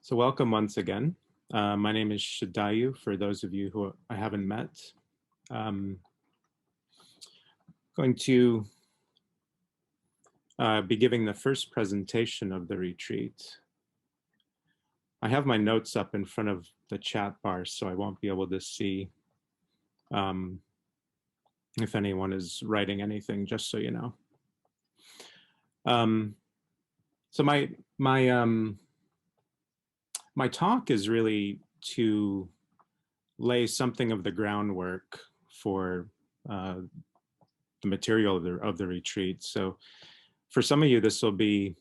So welcome once again. My name is Suddhayu, for those of you who I haven't met. Going to be giving the first presentation of the retreat. I have my notes up in front of the chat bar, so I won't be able to see if anyone is writing anything, just so you know. So my talk is really to lay something of the groundwork for the material of the retreat. So for some of you, this will be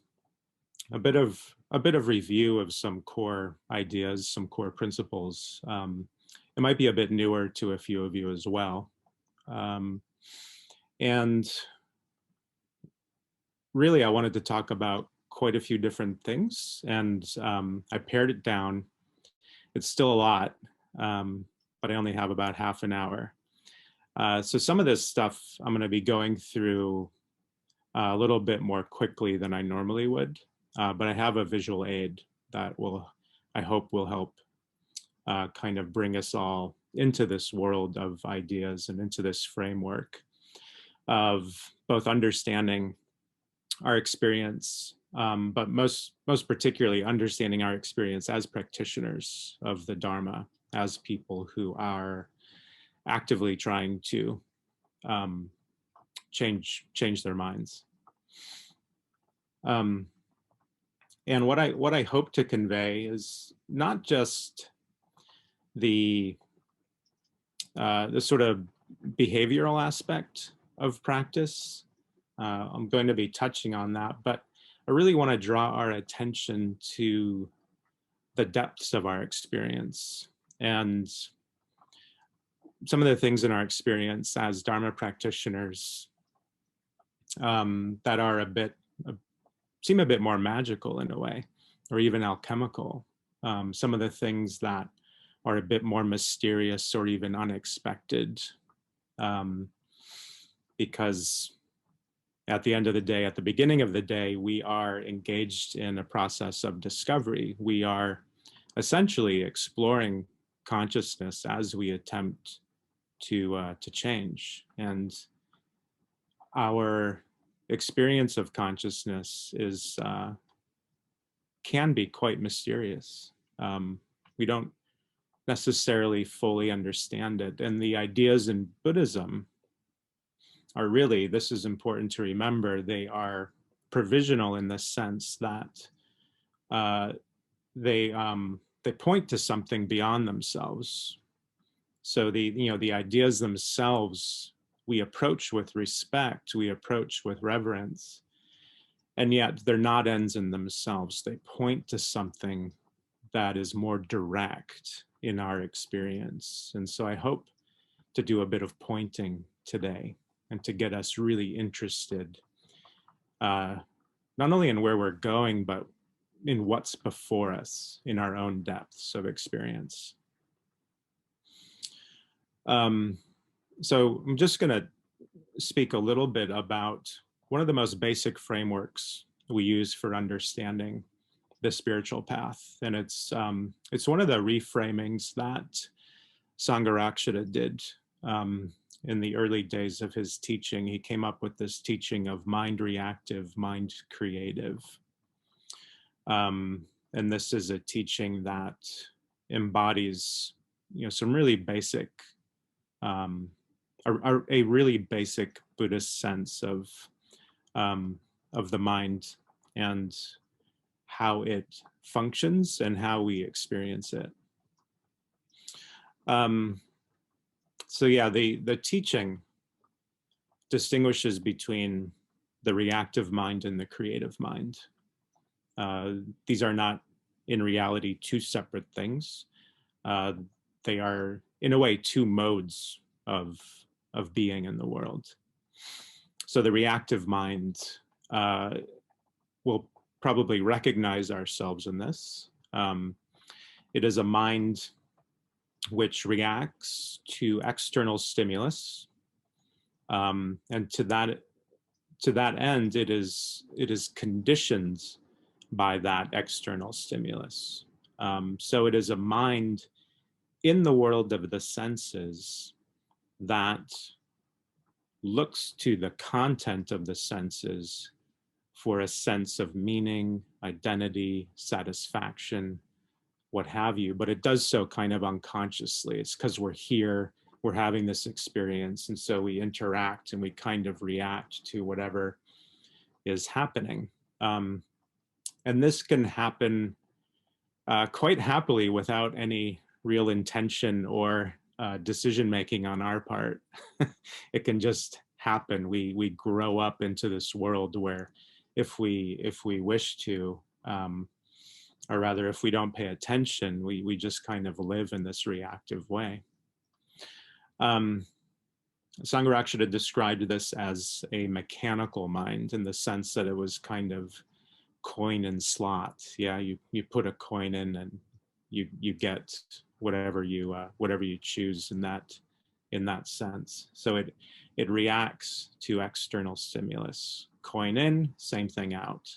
a bit of review of some core ideas, some core principles. It might be a bit newer to a few of you as well. And really, I wanted to talk about quite a few different things, and I pared it down. It's still a lot, but I only have about half an hour. So some of this stuff I'm going to be going through a little bit more quickly than I normally would, but I have a visual aid that I hope will help kind of bring us all into this world of ideas and into this framework of both understanding our experience, but most particularly understanding our experience as practitioners of the Dharma, as people who are actively trying to change their minds. And what I hope to convey is not just the sort of behavioral aspect of practice. I'm going to be touching on that, but I really want to draw our attention to the depths of our experience and some of the things in our experience as Dharma practitioners that are seem a bit more magical in a way, or even alchemical. Some of the things that are a bit more mysterious or even unexpected, because at the end of the day, at the beginning of the day, we are engaged in a process of discovery. We are essentially exploring consciousness as we attempt to change. And our experience of consciousness can be quite mysterious. We don't necessarily fully understand it. And the ideas in Buddhism are really, this is important to remember, they are provisional in the sense that they point to something beyond themselves. So the ideas themselves we approach with respect, we approach with reverence, and yet they're not ends in themselves. They point to something that is more direct in our experience. And so I hope to do a bit of pointing today and to get us really interested, not only in where we're going, but in what's before us in our own depths of experience. So I'm just going to speak a little bit about one of the most basic frameworks we use for understanding the spiritual path. And it's one of the reframings that Sangharakshita did in the early days of his teaching. He came up with this teaching of mind reactive, mind creative. And this is a teaching that embodies, some really basic, a really basic Buddhist sense of the mind and how it functions and how we experience it. So yeah, the teaching distinguishes between the reactive mind and the creative mind. These are not, in reality, two separate things. They are, in a way, two modes of being in the world. So the reactive mind will probably recognize ourselves in this. It is a mind which reacts to external stimulus, and to that end, it is conditioned by that external stimulus. So it is a mind in the world of the senses that looks to the content of the senses for a sense of meaning, identity, satisfaction, what have you, but it does so kind of unconsciously. It's because we're here, we're having this experience, and so we interact and we kind of react to whatever is happening. And this can happen quite happily without any real intention or decision making on our part. It can just happen. We grow up into this world where if we wish to, or rather if we don't pay attention, we just kind of live in this reactive way. Sangharakshita described this as a mechanical mind in the sense that it was kind of coin and slot. Yeah, you put a coin in and you get whatever you choose in that sense. So it reacts to external stimulus. Coin in, same thing out.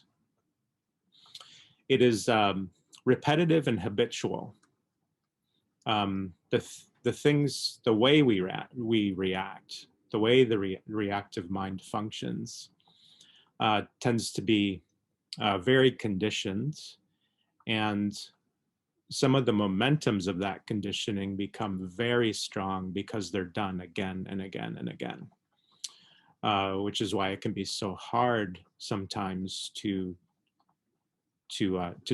It is repetitive and habitual. The things, the way we react, the way the reactive mind functions tends to be very conditioned, and some of the momentums of that conditioning become very strong because they're done again and again and again, which is why it can be so hard sometimes to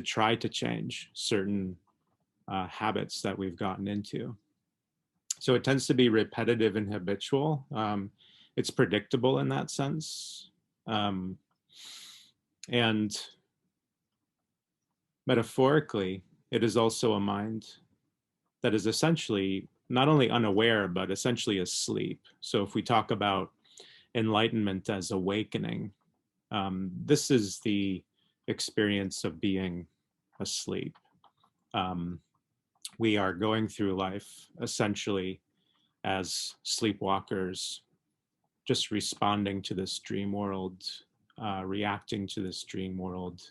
try to change certain habits that we've gotten into. So it tends to be repetitive and habitual. It's predictable in that sense. And metaphorically, it is also a mind that is essentially not only unaware, but essentially asleep. So if we talk about enlightenment as awakening, this is the experience of being asleep. We are going through life essentially as sleepwalkers, just responding to this dream world, reacting to this dream world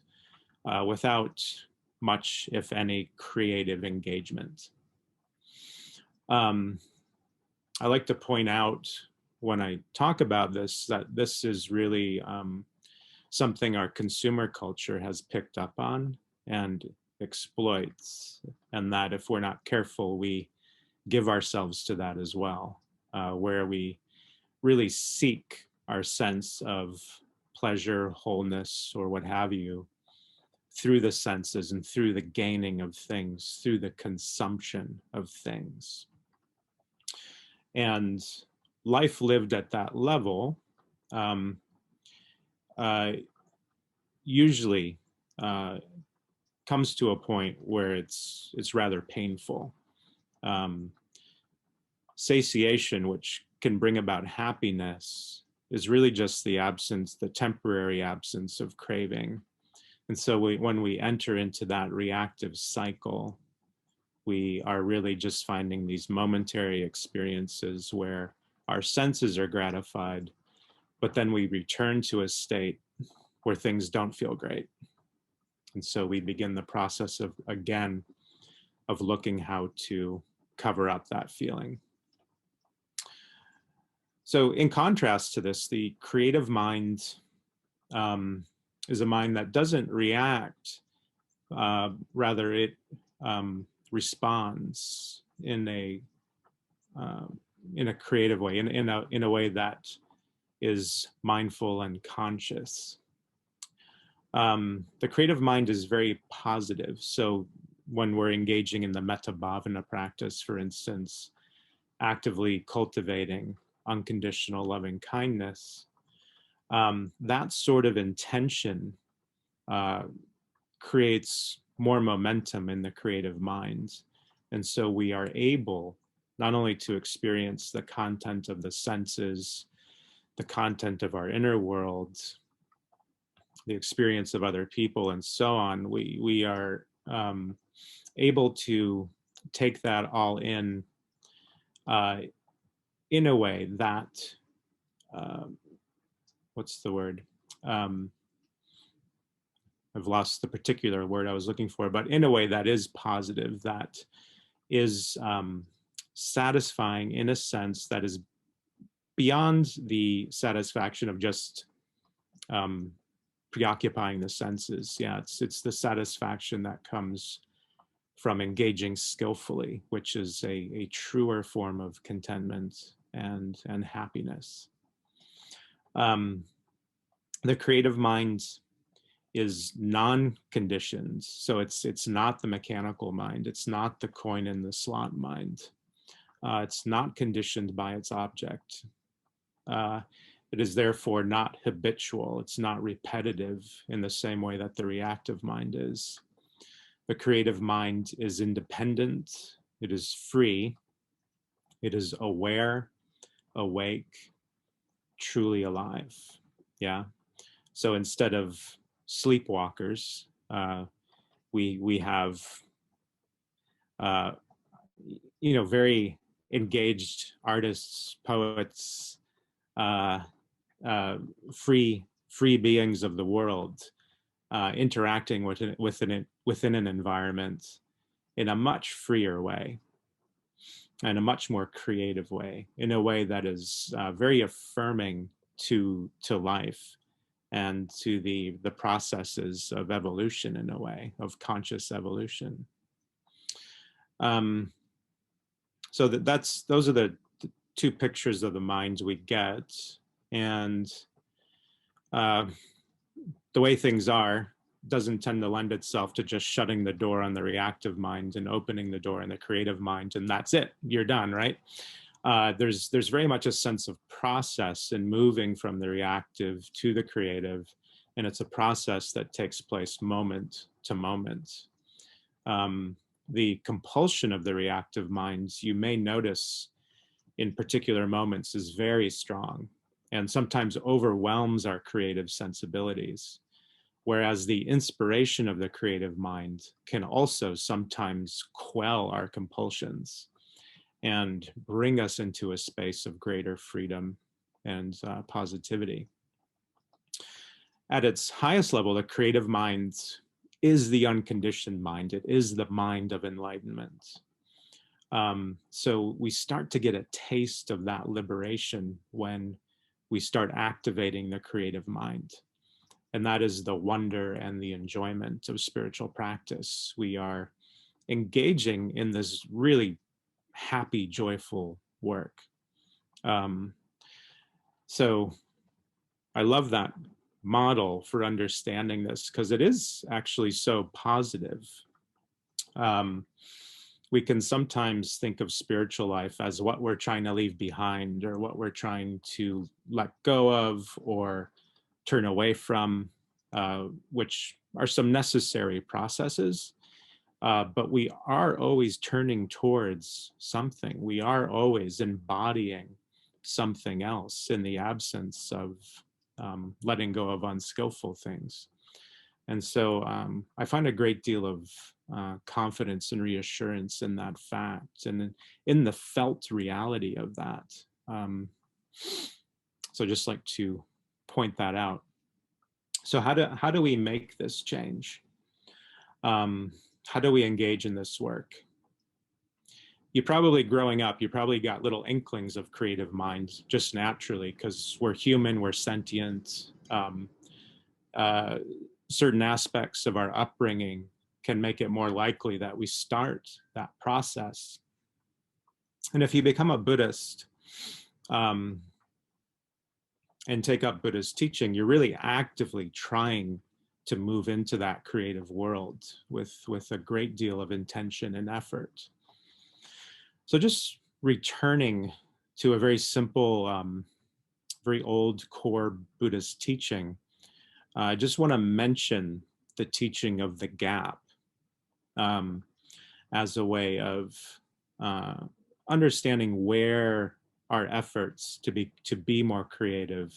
without much, if any, creative engagement. I like to point out when I talk about this that this is really something our consumer culture has picked up on and exploits, and that if we're not careful, we give ourselves to that as well, where we really seek our sense of pleasure, wholeness, or what have you, through the senses and through the gaining of things, through the consumption of things. And life lived at that level usually comes to a point where it's rather painful. Satiation, which can bring about happiness, is really just the absence, the temporary absence of craving. And so when we enter into that reactive cycle, we are really just finding these momentary experiences where our senses are gratified, but then we return to a state where things don't feel great. And so we begin the process of, again, of looking how to cover up that feeling. So in contrast to this, the creative mind is a mind that doesn't react, rather it responds in a creative way, in a way that is mindful and conscious. The creative mind is very positive. So when we're engaging in the metta bhavana practice, for instance, actively cultivating unconditional loving kindness, that sort of intention creates more momentum in the creative mind. And so we are able not only to experience the content of the senses, the content of our inner world, the experience of other people, and so on. We are able to take that all in a way that, what's the word? I've lost the particular word I was looking for, but in a way that is positive, that is satisfying in a sense that is beyond the satisfaction of just preoccupying the senses. Yeah, it's the satisfaction that comes from engaging skillfully, which is a truer form of contentment and happiness. The creative mind is non-conditioned, so it's not the mechanical mind. It's not the coin in the slot mind. It's not conditioned by its object. It is therefore not habitual. It's not repetitive in the same way that the reactive mind is. The creative mind is independent. It is free. It is aware, awake, truly alive. Yeah. So instead of sleepwalkers, we have very engaged artists, poets, free beings of the world, interacting within an environment in a much freer way, and a much more creative way, in a way that is very affirming to life and to the processes of evolution, in a way of conscious evolution. So those are the two pictures of the minds we get, and the way things are doesn't tend to lend itself to just shutting the door on the reactive mind and opening the door in the creative mind, and that's it, you're done, right? There's very much a sense of process in moving from the reactive to the creative, and it's a process that takes place moment to moment. The compulsion of the reactive minds, you may notice in particular moments, is very strong and sometimes overwhelms our creative sensibilities. Whereas the inspiration of the creative mind can also sometimes quell our compulsions and bring us into a space of greater freedom and positivity. At its highest level, the creative mind is the unconditioned mind. It is the mind of enlightenment. So we start to get a taste of that liberation when we start activating the creative mind. And that is the wonder and the enjoyment of spiritual practice. We are engaging in this really happy, joyful work. So I love that model for understanding this, because it is actually so positive. We can sometimes think of spiritual life as what we're trying to leave behind, or what we're trying to let go of or turn away from, which are some necessary processes. But we are always turning towards something. We are always embodying something else in the absence of letting go of unskillful things. And so I find a great deal of confidence and reassurance in that fact, and in the felt reality of that. So just like to point that out. So how do we make this change? How do we engage in this work? You probably, growing up, you probably got little inklings of creative minds just naturally, because we're human, we're sentient. Certain aspects of our upbringing can make it more likely that we start that process. And if you become a Buddhist and take up Buddhist teaching, you're really actively trying to move into that creative world with a great deal of intention and effort. So just returning to a very simple, very old core Buddhist teaching, I just want to mention the teaching of the gap as a way of understanding where our efforts to be more creative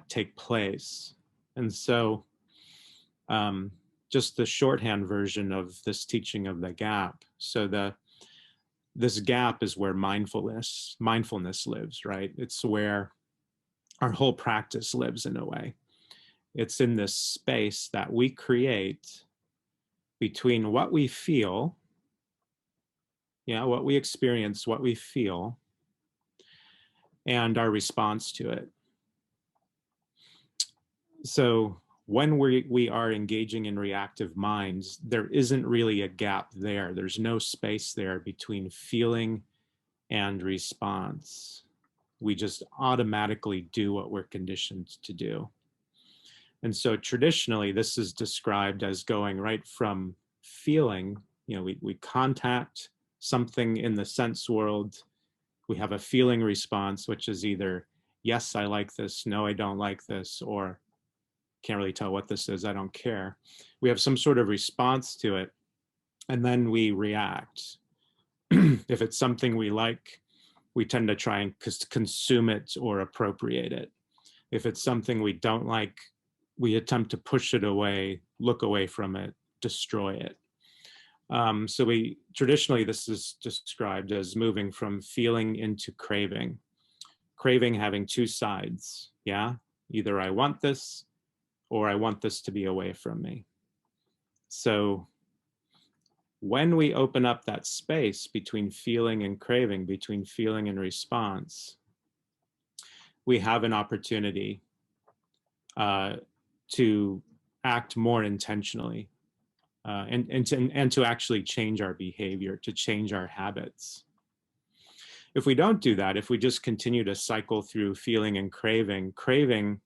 take place. And so just the shorthand version of this teaching of the gap. So this gap is where mindfulness lives, right? It's where our whole practice lives, in a way. it's in this space that we create between what we feel, what we experience, what we feel, and our response to it. So when we are engaging in reactive minds, there isn't really a gap there. There's no space there between feeling and response. We just automatically do what we're conditioned to do. And so traditionally, this is described as going right from feeling, we contact something in the sense world, we have a feeling response, which is either, yes, I like this, no, I don't like this, or can't really tell what this is, I don't care. We have some sort of response to it, and then we react. If it's something we like, we tend to try and consume it or appropriate it. If it's something we don't like, we attempt to push it away, look away from it, destroy it. So traditionally, this is described as moving from feeling into craving. Craving having two sides, Either I want this, or I want this to be away from me. So when we open up that space between feeling and craving, between feeling and response, we have an opportunity to act more intentionally and to actually change our behavior, to change our habits. If we don't do that, if we just continue to cycle through feeling and craving,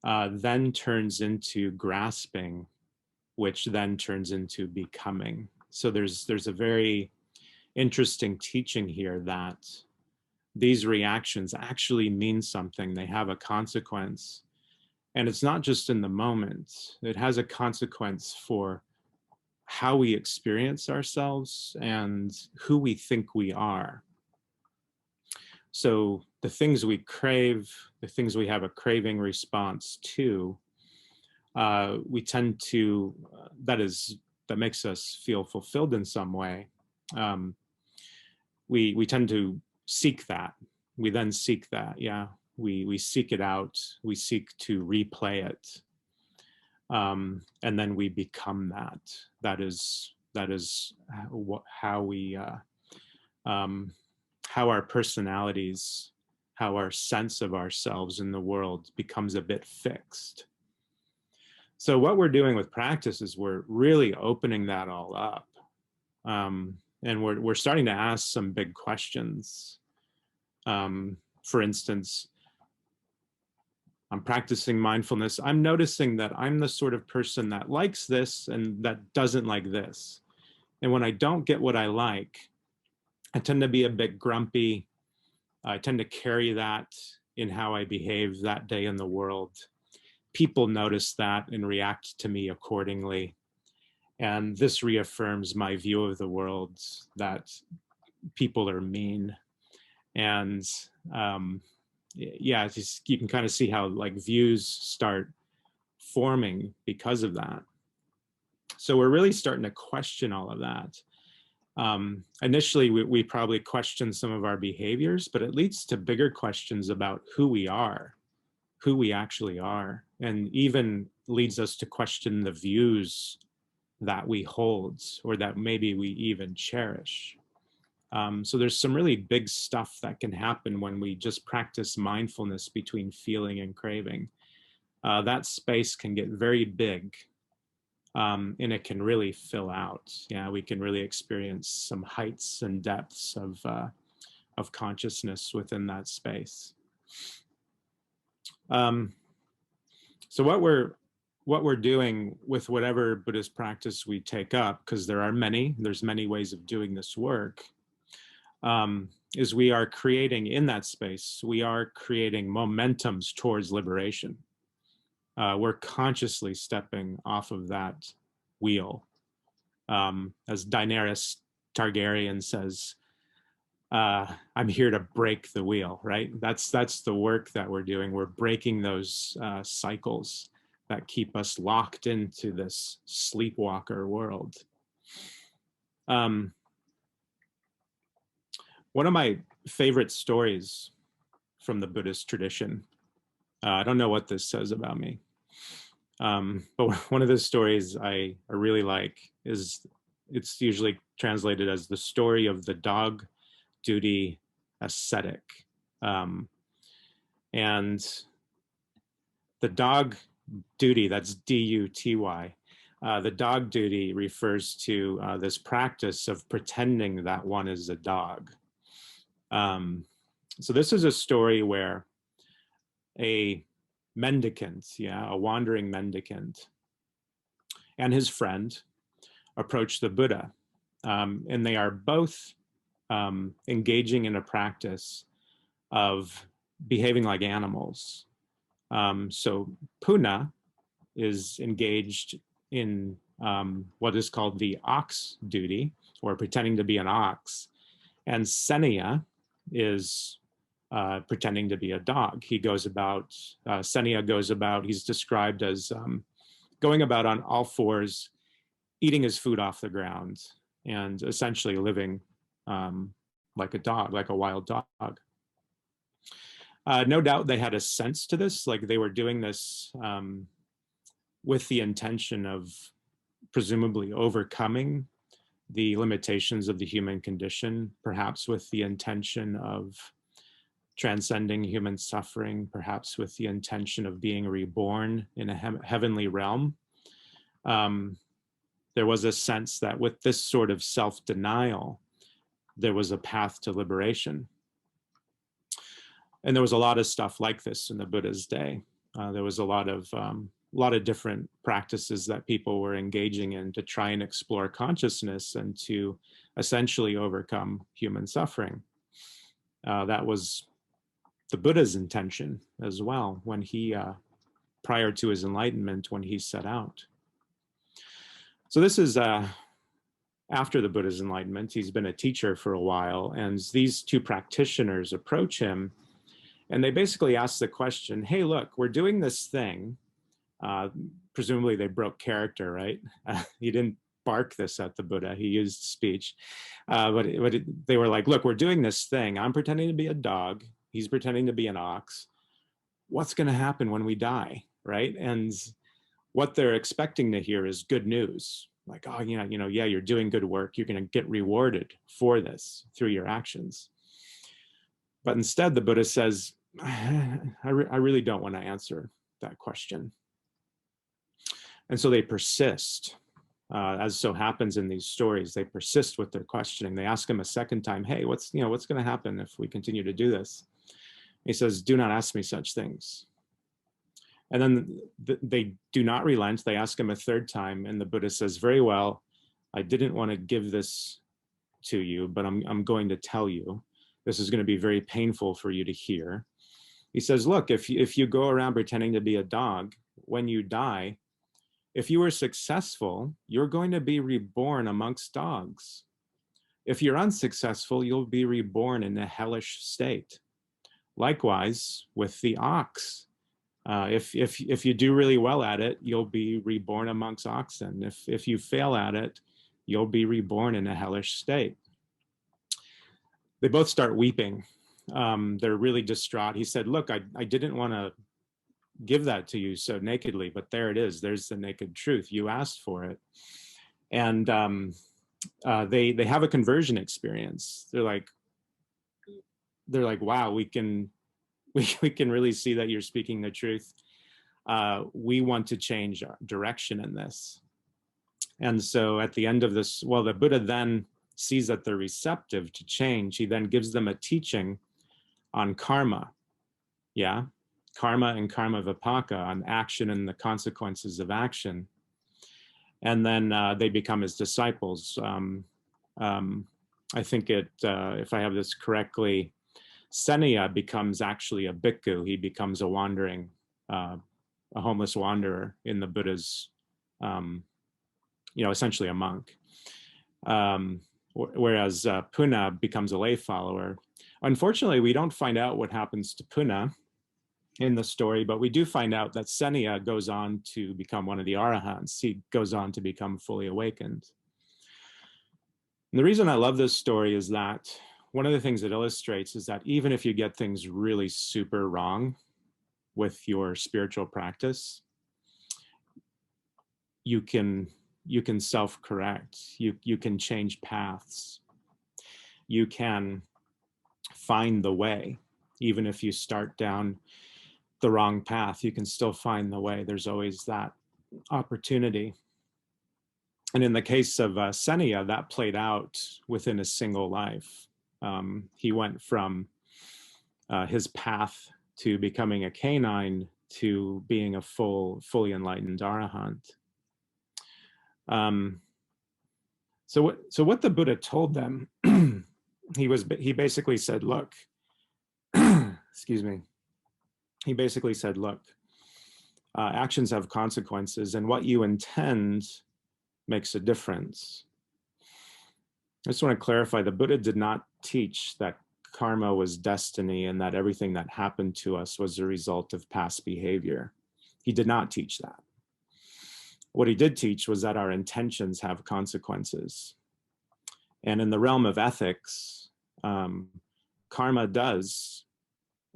then turns into grasping, which then turns into becoming. So there's a very interesting teaching here that these reactions actually mean something. They have a consequence. And it's not just in the moment. It has a consequence for how we experience ourselves and who we think we are. So the things we crave, the things we have a craving response to, we tend to, that makes us feel fulfilled in some way. We tend to seek that. We then seek that, we seek it out. We seek to replay it. And then we become that. That is how we, how our personalities, how our sense of ourselves in the world becomes a bit fixed. So what we're doing with practice is we're really opening that all up. And we're starting to ask some big questions. For instance, I'm practicing mindfulness. I'm noticing that I'm the sort of person that likes this and that doesn't like this. And when I don't get what I like, I tend to be a bit grumpy. I tend to carry that in how I behave that day in the world. People notice that and react to me accordingly. And this reaffirms my view of the world, that people are mean. And you can kind of see how views start forming because of that. So we're really starting to question all of that. Initially, we probably question some of our behaviors, but it leads to bigger questions about who we are, who we actually are, and even leads us to question the views that we hold or that maybe we even cherish. So there's some really big stuff that can happen when we just practice mindfulness between feeling and craving. That space can get very big, and it can really fill out. We can really experience some heights and depths of consciousness within that space. So what we're doing with whatever Buddhist practice we take up, because there's many ways of doing this work, is we are creating in that space, we are creating momentums towards liberation. We're consciously stepping off of that wheel. As Daenerys Targaryen says, I'm here to break the wheel, right? That's the work that we're doing. We're breaking those cycles that keep us locked into this sleepwalker world. One of my favorite stories from the Buddhist tradition, I don't know what this says about me, But one of the stories I really like is, it's usually translated as the story of the dog duty ascetic. And the dog duty, that's D-U-T-Y, the dog duty refers to this practice of pretending that one is a dog. So this is a story where a mendicant, a wandering mendicant, and his friend approach the Buddha. And they are both engaging in a practice of behaving like animals. So Puna is engaged in what is called the ox duty, or pretending to be an ox. And Senia is pretending to be a dog. He goes about, Senia goes about, he's described as going about on all fours, eating his food off the ground, and essentially living like a dog, like a wild dog. No doubt they had a sense to this, like they were doing this with the intention of presumably overcoming the limitations of the human condition, perhaps with the intention of transcending human suffering, perhaps with the intention of being reborn in a heavenly realm. There was a sense that with this sort of self-denial, there was a path to liberation. And there was a lot of stuff like this in the Buddha's day. There was a lot of different practices that people were engaging in to try and explore consciousness and to essentially overcome human suffering. That was the Buddha's intention as well when he, prior to his enlightenment, when he set out. So this is after the Buddha's enlightenment. He's been a teacher for a while, and these two practitioners approach him, and they basically ask the question, hey, look, we're doing this thing. Presumably they broke character, right? He didn't bark this at the Buddha, he used speech. But they were like, look, we're doing this thing. I'm pretending to be a dog. He's pretending to be an ox. What's gonna happen when we die, right? And what they're expecting to hear is good news. Like, oh, yeah, you're doing good work. You're gonna get rewarded for this through your actions. But instead, the Buddha says, I really don't want to answer that question. And so they persist. As so happens in these stories, they persist with their questioning. They ask him a second time, hey, what's going to happen if we continue to do this? He says, do not ask me such things. And then they do not relent. They ask him a third time, and the Buddha says, very well, I didn't want to give this to you, but I'm going to tell you. This is going to be very painful for you to hear. He says, look, if you go around pretending to be a dog, when you die, if you were successful, you're going to be reborn amongst dogs. If you're unsuccessful, you'll be reborn in a hellish state. Likewise, with the ox, if you do really well at it, you'll be reborn amongst oxen. If you fail at it, you'll be reborn in a hellish state. They both start weeping. They're really distraught. He said, look, I didn't want to give that to you so nakedly, but there it is. There's the naked truth. You asked for it. And they have a conversion experience. They're like, wow, we can really see that you're speaking the truth. We want to change our direction in this. And so at the end of this, well, the Buddha then sees that they're receptive to change. He then gives them a teaching on karma, karma and karma vipaka, on action and the consequences of action. And then they become his disciples. I think if I have this correctly, Senia becomes actually a bhikkhu. He becomes a wandering, a homeless wanderer in the Buddha's, essentially a monk. Whereas Puna becomes a lay follower. Unfortunately, we don't find out what happens to Puna in the story, but we do find out that Senia goes on to become one of the arahants. He goes on to become fully awakened. And the reason I love this story is that one of the things it illustrates is that even if you get things really super wrong with your spiritual practice, you can self-correct. You can change paths. You can find the way. Even if you start down the wrong path, you can still find the way. There's always that opportunity. And in the case of Senia, that played out within a single life. He went from his path to becoming a canine to being a fully enlightened arahant. So what the Buddha told them, he basically said, look, excuse me. He basically said, look, actions have consequences, and what you intend makes a difference. I just want to clarify, the Buddha did not teach that karma was destiny and that everything that happened to us was a result of past behavior. He did not teach that. What he did teach was that our intentions have consequences. And in the realm of ethics, karma does,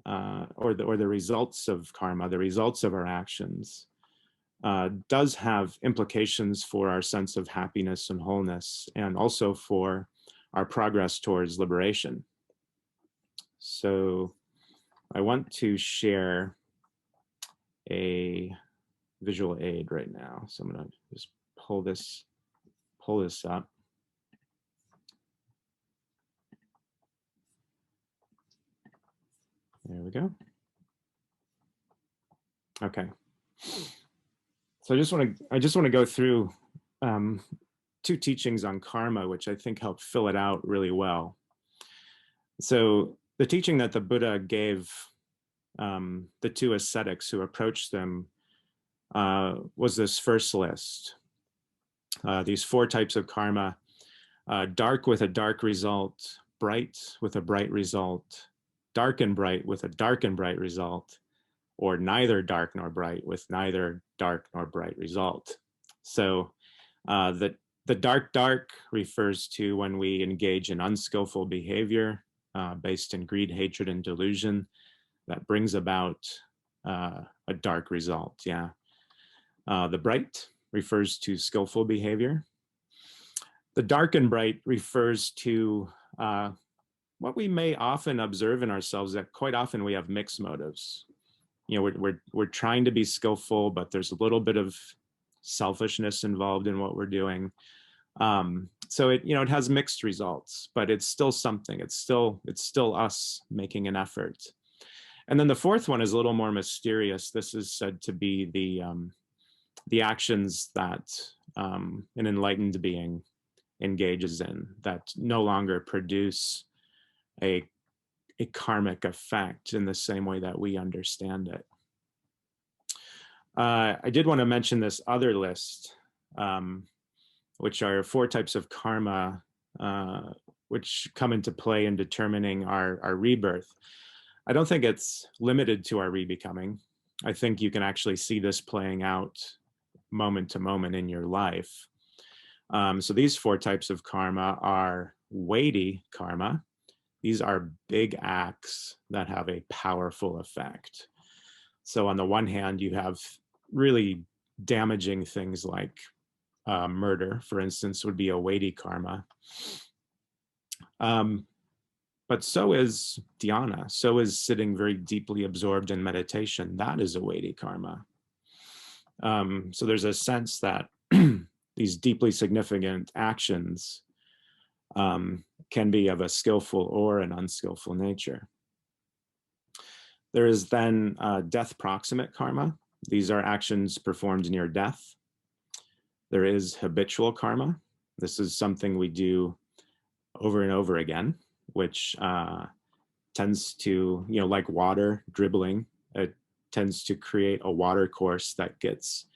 or the results of karma, the results of our actions, does have implications for our sense of happiness and wholeness, and also for our progress towards liberation. So I want to share a visual aid right now. So I'm going to just pull this up. There we go. Okay. So I just want to go through two teachings on karma, which I think help fill it out really well. So the teaching that the Buddha gave the two ascetics who approached them was this first list. These 4 types of karma: dark with a dark result, bright with a bright result, dark and bright with a dark and bright result, or neither dark nor bright with neither dark nor bright result. So the dark refers to when we engage in unskillful behavior based in greed, hatred, and delusion that brings about a dark result. Yeah. The bright refers to skillful behavior. The dark and bright refers to what we may often observe in ourselves, that quite often we have mixed motives. You know, we're trying to be skillful, but there's a little bit of selfishness involved in what we're doing. So it has mixed results, but it's still something. It's still us making an effort. And then the 4th one is a little more mysterious. This is said to be the actions that an enlightened being engages in that no longer produce a karmic effect in the same way that we understand it. I did want to mention this other list, which are 4 types of karma, which come into play in determining our rebirth. I don't think it's limited to our rebecoming. I think you can actually see this playing out moment to moment in your life. So these 4 types of karma are weighty karma. These are big acts that have a powerful effect. So on the one hand, you have really damaging things like murder, for instance, would be a weighty karma. But so is dhyana, so is sitting very deeply absorbed in meditation. That is a weighty karma. So there's a sense that these deeply significant actions can be of a skillful or an unskillful nature. There is then death proximate karma. These are actions performed near death. There is habitual karma. This is something we do over and over again, which tends to, like water dribbling, it tends to create a water course that gets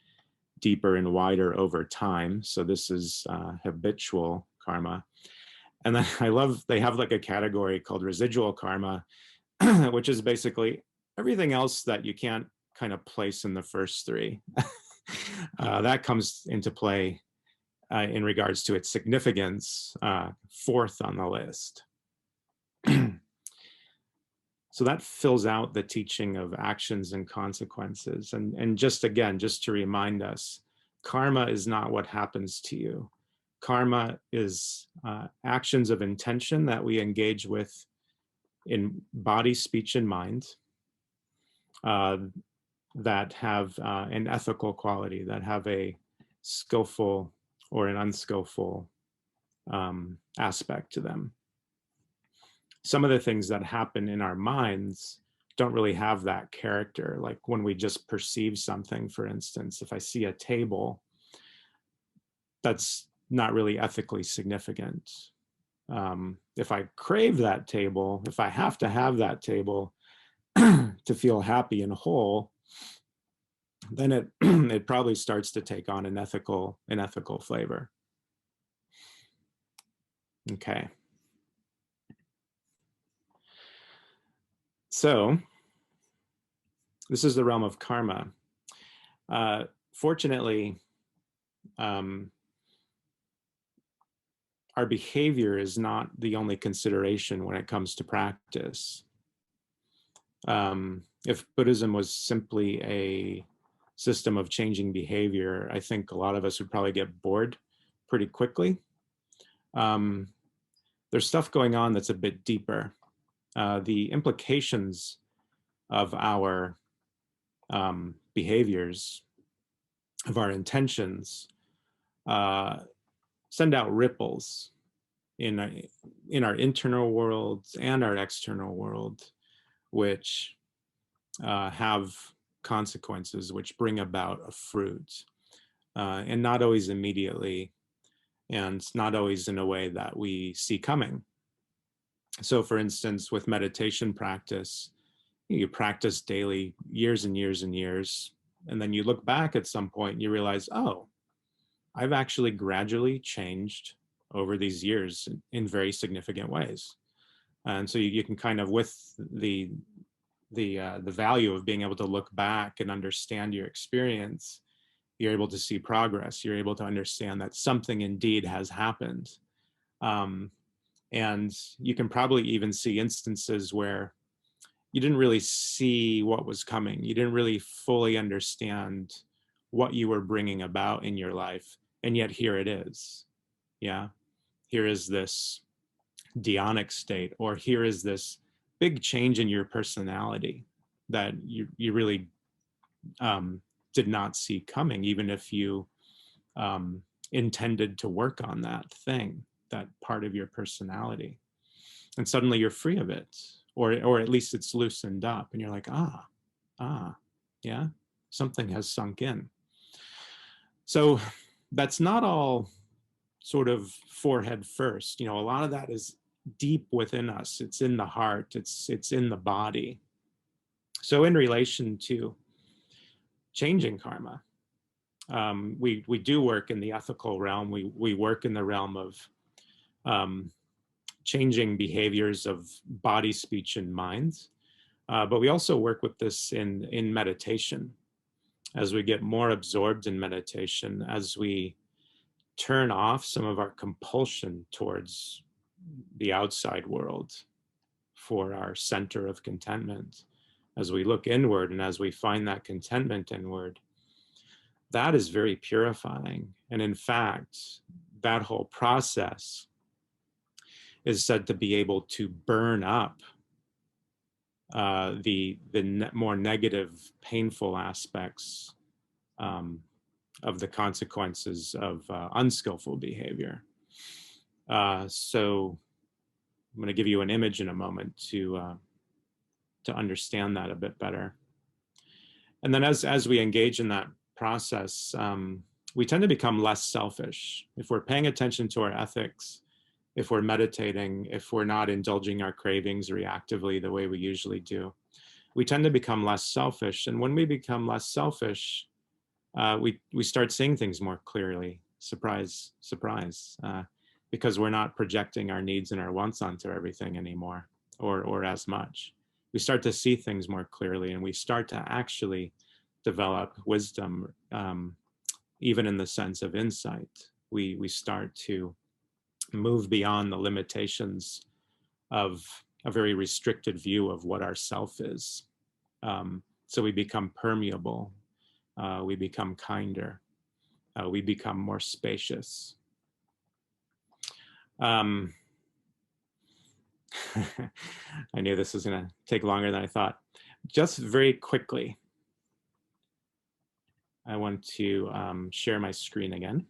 deeper and wider over time. So this is habitual karma. And then I love, they have like a category called residual karma, which is basically everything else that you can't kind of place in the first 3. That comes into play in regards to its significance, 4th on the list. So that fills out the teaching of actions and consequences. And just again, just to remind us, karma is not what happens to you. Karma is actions of intention that we engage with in body, speech, and mind that have an ethical quality, that have a skillful or an unskillful aspect to them. Some of the things that happen in our minds don't really have that character. Like when we just perceive something, for instance, if I see a table, that's not really ethically significant. If I crave that table, if I have to have that table to feel happy and whole, then it it probably starts to take on an ethical flavor. Okay. So this is the realm of karma. Fortunately, our behavior is not the only consideration when it comes to practice. If Buddhism was simply a system of changing behavior, I think a lot of us would probably get bored pretty quickly. There's stuff going on that's a bit deeper. The implications of our behaviors, of our intentions, send out ripples in our internal world and our external world, which have consequences, which bring about a fruit, and not always immediately, and not always in a way that we see coming. So for instance, with meditation practice, you practice daily, years and years and years, and then you look back at some point and you realize, oh, I've actually gradually changed over these years in very significant ways. And so you can kind of, with the value of being able to look back and understand your experience, you're able to see progress. You're able to understand that something indeed has happened. And you can probably even see instances where you didn't really see what was coming. You didn't really fully understand what you were bringing about in your life. And yet here it is. Yeah. Here is this dhyanic state, or here is this big change in your personality that you really did not see coming, even if you intended to work on that thing, that part of your personality. And suddenly you're free of it, or at least it's loosened up, and you're like, yeah, something has sunk in. So that's not all sort of forehead first. You know, a lot of that is deep within us. It's in the heart. It's in the body. So in relation to changing karma, we do work in the ethical realm. We work in the realm of changing behaviors of body, speech, and mind. But we also work with this in meditation. As we get more absorbed in meditation, as we turn off some of our compulsion towards the outside world for our center of contentment, as we look inward and as we find that contentment inward, that is very purifying. And in fact, that whole process is said to be able to burn up the more negative, painful aspects of the consequences of unskillful behavior. So I'm going to give you an image in a moment to understand that a bit better. And then as we engage in that process, we tend to become less selfish. If we're paying attention to our ethics, if we're meditating, if we're not indulging our cravings reactively the way we usually do, we tend to become less selfish. And when we become less selfish, we start seeing things more clearly. Surprise, surprise, because we're not projecting our needs and our wants onto everything anymore, or as much. We start to see things more clearly, and we start to actually develop wisdom, even in the sense of insight. We start to move beyond the limitations of a very restricted view of what our self is. So we become permeable. We become kinder. we become more spacious. I knew this was going to take longer than I thought. Just very quickly, I want to share my screen again.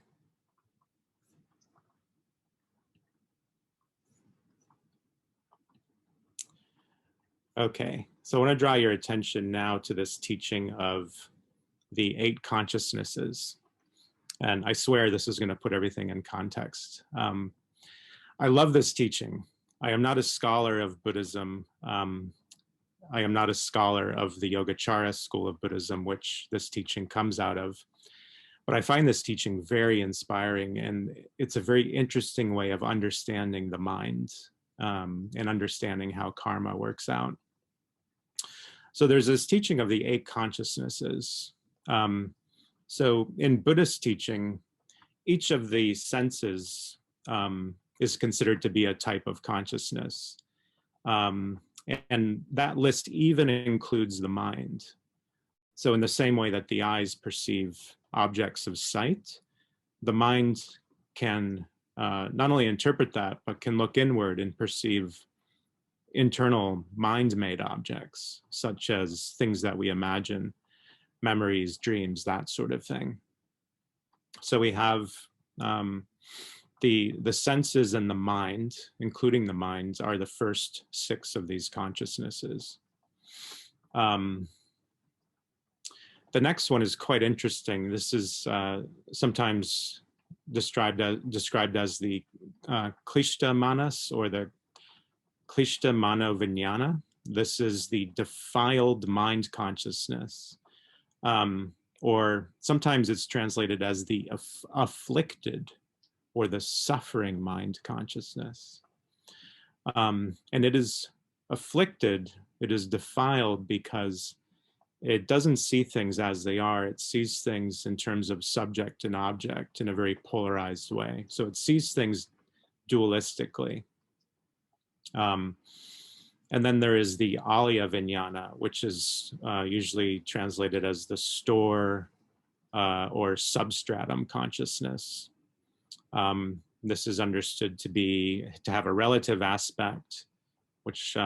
Okay, so I want to draw your attention now to this teaching of the 8 consciousnesses. And I swear this is going to put everything in context. I love this teaching. I am not a scholar of Buddhism. I am not a scholar of the Yogacara school of Buddhism, which this teaching comes out of. But I find this teaching very inspiring, and it's a very interesting way of understanding the mind and understanding how karma works out. So there's this teaching of the 8 consciousnesses. So in Buddhist teaching, each of the senses is considered to be a type of consciousness. And that list even includes the mind. So in the same way that the eyes perceive objects of sight, the mind can not only interpret that, but can look inward and perceive internal mind-made objects, such as things that we imagine, memories, dreams, that sort of thing. So we have the senses and the mind, including the mind, are the first 6 of these consciousnesses. The next one is quite interesting. This is sometimes described as the Klishta Manas, or the Klishta Mano Vijnana. This is the defiled mind consciousness. Or sometimes it's translated as the afflicted or the suffering mind consciousness. And it is afflicted, it is defiled because it doesn't see things as they are. It sees things in terms of subject and object in a very polarized way. So it sees things dualistically. And then there is the Alaya Vijnana, which is usually translated as the store or substratum consciousness. This is understood to have a relative aspect, which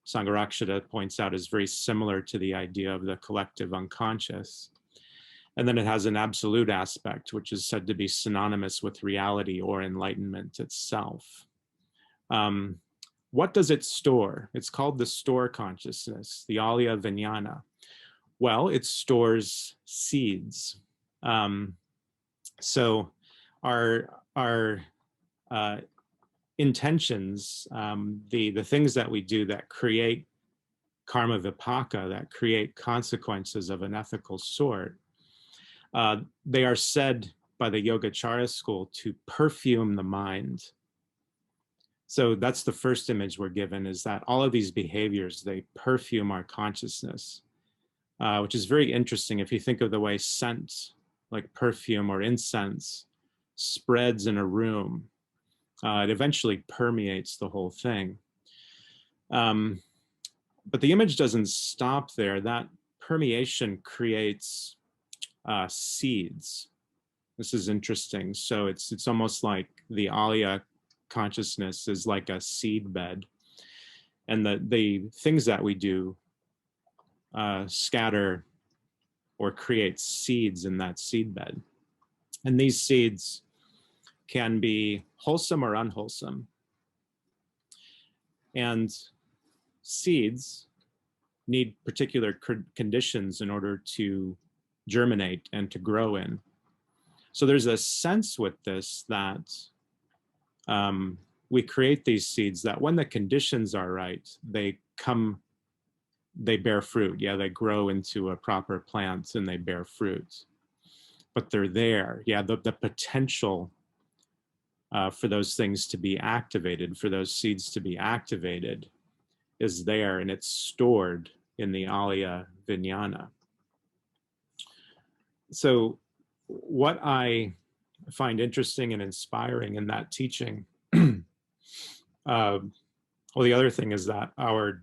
Sangharakshita points out is very similar to the idea of the collective unconscious. And then it has an absolute aspect, which is said to be synonymous with reality or enlightenment itself. What does it store? It's called the store consciousness, the Alaya Vijnana. Well, it stores seeds. So our intentions, the things that we do that create karma vipaka, that create consequences of an ethical sort, they are said by the Yogacara school to perfume the mind. So that's the first image we're given, is that all of these behaviors, they perfume our consciousness, which is very interesting if you think of the way scent, like perfume or incense, spreads in a room. It eventually permeates the whole thing. But the image doesn't stop there. That permeation creates seeds. This is interesting. So it's almost like the Alaya consciousness is like a seed bed, and the things that we do scatter or create seeds in that seed bed. And these seeds can be wholesome or unwholesome. And seeds need particular conditions in order to germinate and to grow in. So there's a sense with this that we create these seeds that when the conditions are right, they bear fruit. Yeah, they grow into a proper plant and they bear fruit. But they're there. Yeah, the potential for those things to be activated, for those seeds to be activated, is there, and it's stored in the Alaya Vijnana. So what I find interesting and inspiring in that teaching, well, the other thing is that our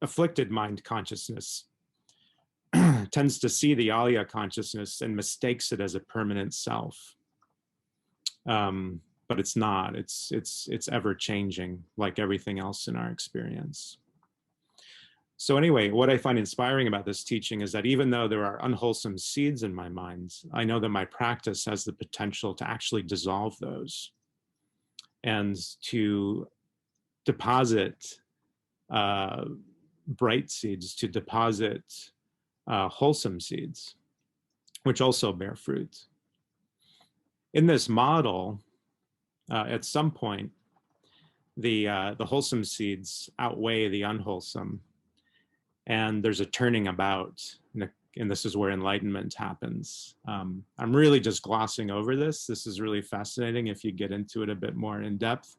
afflicted mind consciousness tends to see the Alaya consciousness and mistakes it as a permanent self. But it's not. It's ever changing, like everything else in our experience. So anyway, what I find inspiring about this teaching is that even though there are unwholesome seeds in my mind, I know that my practice has the potential to actually dissolve those and to deposit bright seeds, to deposit wholesome seeds, which also bear fruit. In this model, at some point, the wholesome seeds outweigh the unwholesome, and there's a turning about, and this is where enlightenment happens. I'm really just glossing over this. This is really fascinating if you get into it a bit more in depth.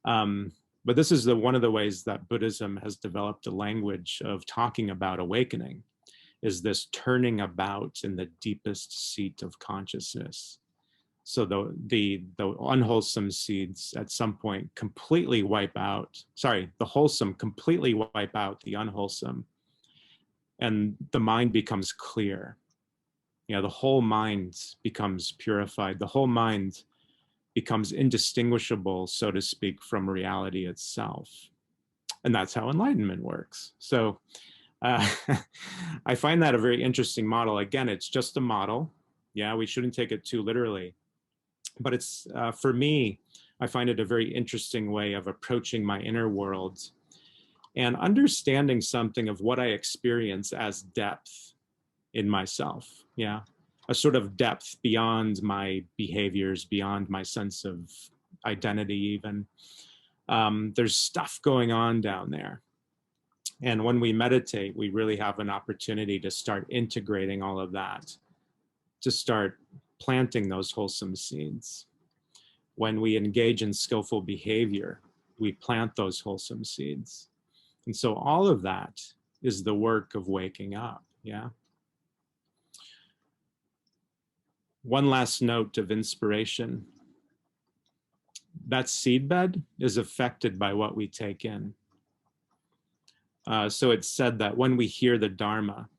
But this is one of the ways that Buddhism has developed a language of talking about awakening, is this turning about in the deepest seat of consciousness. So the unwholesome seeds at some point completely wipe out, the wholesome completely wipe out the unwholesome, and the mind becomes clear. The whole mind becomes purified. The whole mind becomes indistinguishable, so to speak, from reality itself. And that's how enlightenment works. So I find that a very interesting model. Again, it's just a model. Yeah, we shouldn't take it too literally. But it's, for me, I find it a very interesting way of approaching my inner world and understanding something of what I experience as depth in myself. Yeah, a sort of depth beyond my behaviors, beyond my sense of identity even. There's stuff going on down there. And when we meditate, we really have an opportunity to start integrating all of that, to start planting those wholesome seeds. When we engage in skillful behavior, we plant those wholesome seeds. And so all of that is the work of waking up, yeah? One last note of inspiration. That seedbed is affected by what we take in. So it's said that when we hear the Dharma,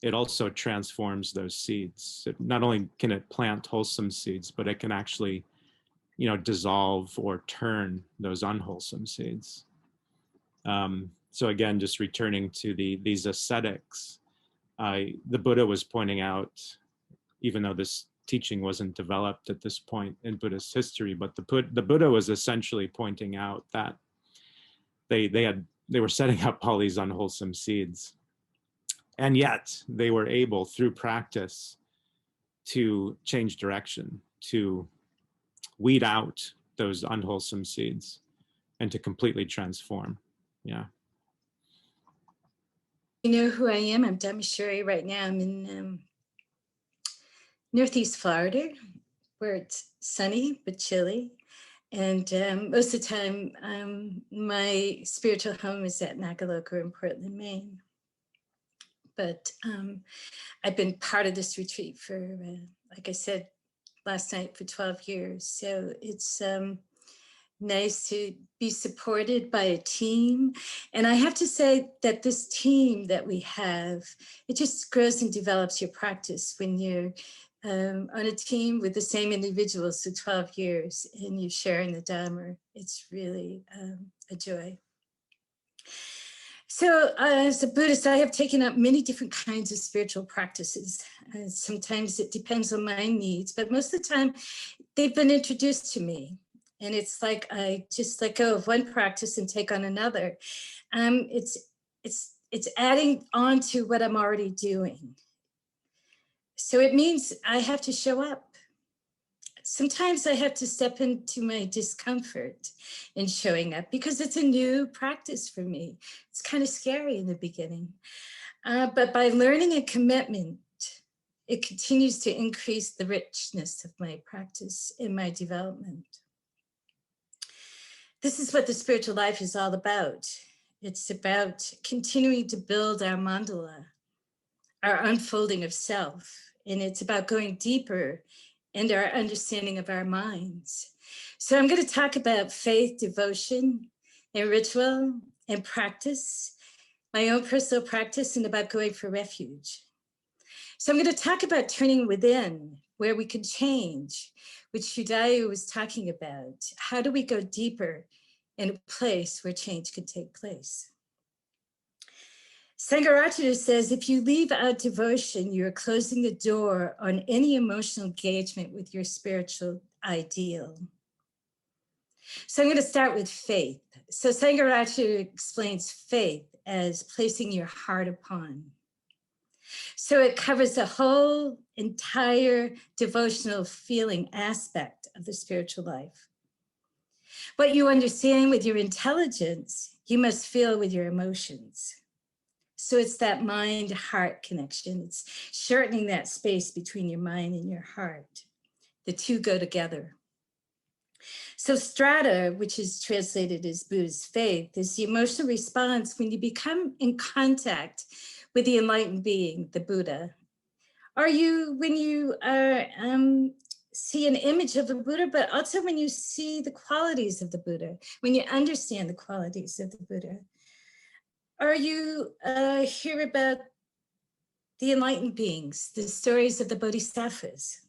it also transforms those seeds. Not only can it plant wholesome seeds, but it can actually, dissolve or turn those unwholesome seeds. So again, just returning to these ascetics, the Buddha was pointing out, even though this teaching wasn't developed at this point in Buddhist history, but the Buddha was essentially pointing out that they were setting up all these unwholesome seeds. And yet they were able, through practice, to change direction, to weed out those unwholesome seeds, and to completely transform. Yeah. You know who I am? I'm Dharmasuri right now. I'm in Northeast Florida, where it's sunny but chilly. And most of the time, my spiritual home is at Nakaloka in Portland, Maine. But I've been part of this retreat for, like I said last night, for 12 years. So it's nice to be supported by a team. And I have to say that this team that we have, it just grows and develops your practice when you're on a team with the same individuals for 12 years and you're sharing the Dharma. It's really a joy. So as a Buddhist, I have taken up many different kinds of spiritual practices. Sometimes it depends on my needs, but most of the time they've been introduced to me. And it's like I just let go of one practice and take on another. It's adding on to what I'm already doing. So it means I have to show up. Sometimes I have to step into my discomfort in showing up because it's a new practice for me. It's kind of scary in the beginning. But by learning a commitment, it continues to increase the richness of my practice in my development. This is what the spiritual life is all about. It's about continuing to build our mandala, our unfolding of self. And it's about going deeper into our understanding of our minds. So I'm going to talk about faith, devotion, and ritual and practice, my own personal practice, and about going for refuge. So I'm going to talk about turning within, where we can change, which Suddhayu was talking about. How do we go deeper in a place where change can take place? Sangharakshita says, if you leave out devotion, you're closing the door on any emotional engagement with your spiritual ideal. So I'm going to start with faith. So Sangharakshita explains faith as placing your heart upon. So it covers the whole entire devotional feeling aspect of the spiritual life. What you understand with your intelligence, you must feel with your emotions. So it's that mind-heart connection. It's shortening that space between your mind and your heart. The two go together. So strata, which is translated as Buddha's faith, is the emotional response when you become in contact with the enlightened being, the Buddha. Are you, when you see an image of the Buddha, but also when you see the qualities of the Buddha, when you understand the qualities of the Buddha? Are you hear about the enlightened beings, the stories of the bodhisattvas,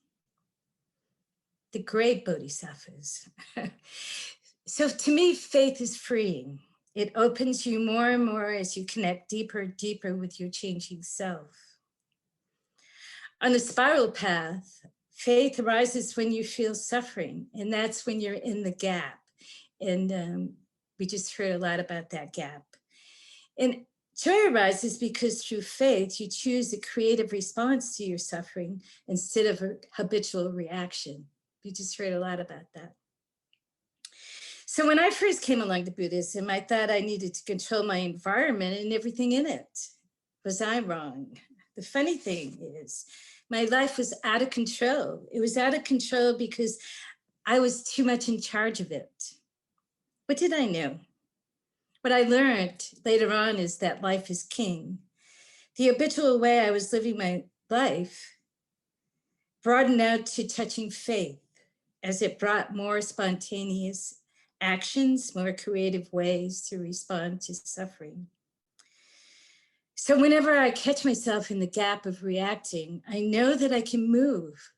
the great bodhisattvas? So to me, faith is freeing. It opens you more and more as you connect deeper, deeper with your changing self. On the spiral path, faith arises when you feel suffering, and that's when you're in the gap. And we just heard a lot about that gap. And joy arises because through faith, you choose a creative response to your suffering instead of a habitual reaction. We just heard a lot about that. So when I first came along to Buddhism, I thought I needed to control my environment and everything in it. Was I wrong? The funny thing is, my life was out of control. It was out of control because I was too much in charge of it. What did I know? What I learned later on is that life is king. The habitual way I was living my life broadened out to touching faith as it brought more spontaneous actions, more creative ways to respond to suffering. So whenever I catch myself in the gap of reacting, I know that I can move,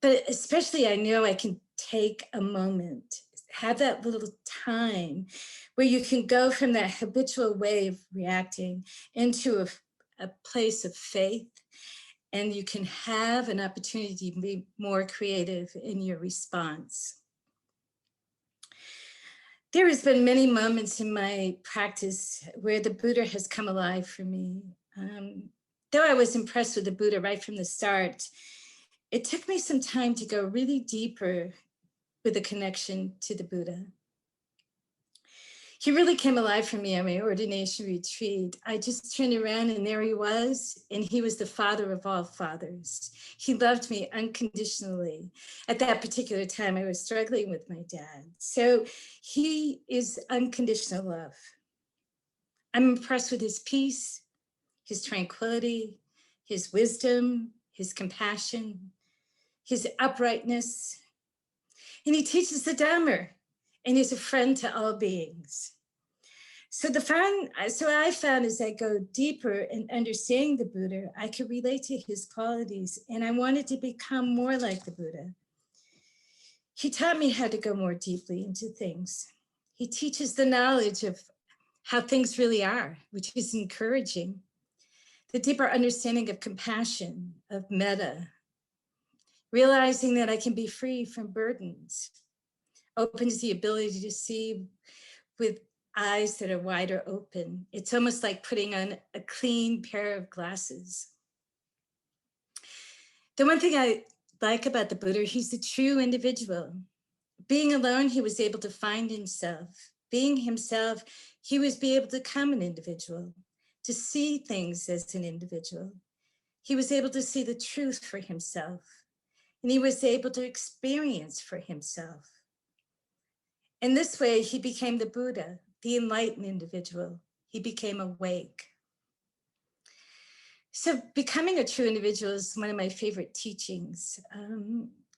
but especially I know I can take a moment, have that little time where you can go from that habitual way of reacting into a place of faith, and you can have an opportunity to be more creative in your response. There has been many moments in my practice where the Buddha has come alive for me. Though I was impressed with the Buddha right from the start, it took me some time to go really deeper with the connection to the Buddha. He really came alive for me on my ordination retreat. I just turned around and there he was, and he was the father of all fathers. He loved me unconditionally. At that particular time, I was struggling with my dad. So he is unconditional love. I'm impressed with his peace, his tranquility, his wisdom, his compassion, his uprightness. And he teaches the Dhamma, and he's a friend to all beings. So I found as I go deeper in understanding the Buddha, I could relate to his qualities, and I wanted to become more like the Buddha. He taught me how to go more deeply into things. He teaches the knowledge of how things really are, which is encouraging. The deeper understanding of compassion, of metta, realizing that I can be free from burdens, opens the ability to see with eyes that are wider open. It's almost like putting on a clean pair of glasses. The one thing I like about the Buddha, he's a true individual. Being alone, he was able to find himself. Being himself, he was able to become an individual, to see things as an individual. He was able to see the truth for himself, and he was able to experience for himself. In this way, he became the Buddha, the enlightened individual. He became awake. So becoming a true individual is one of my favorite teachings.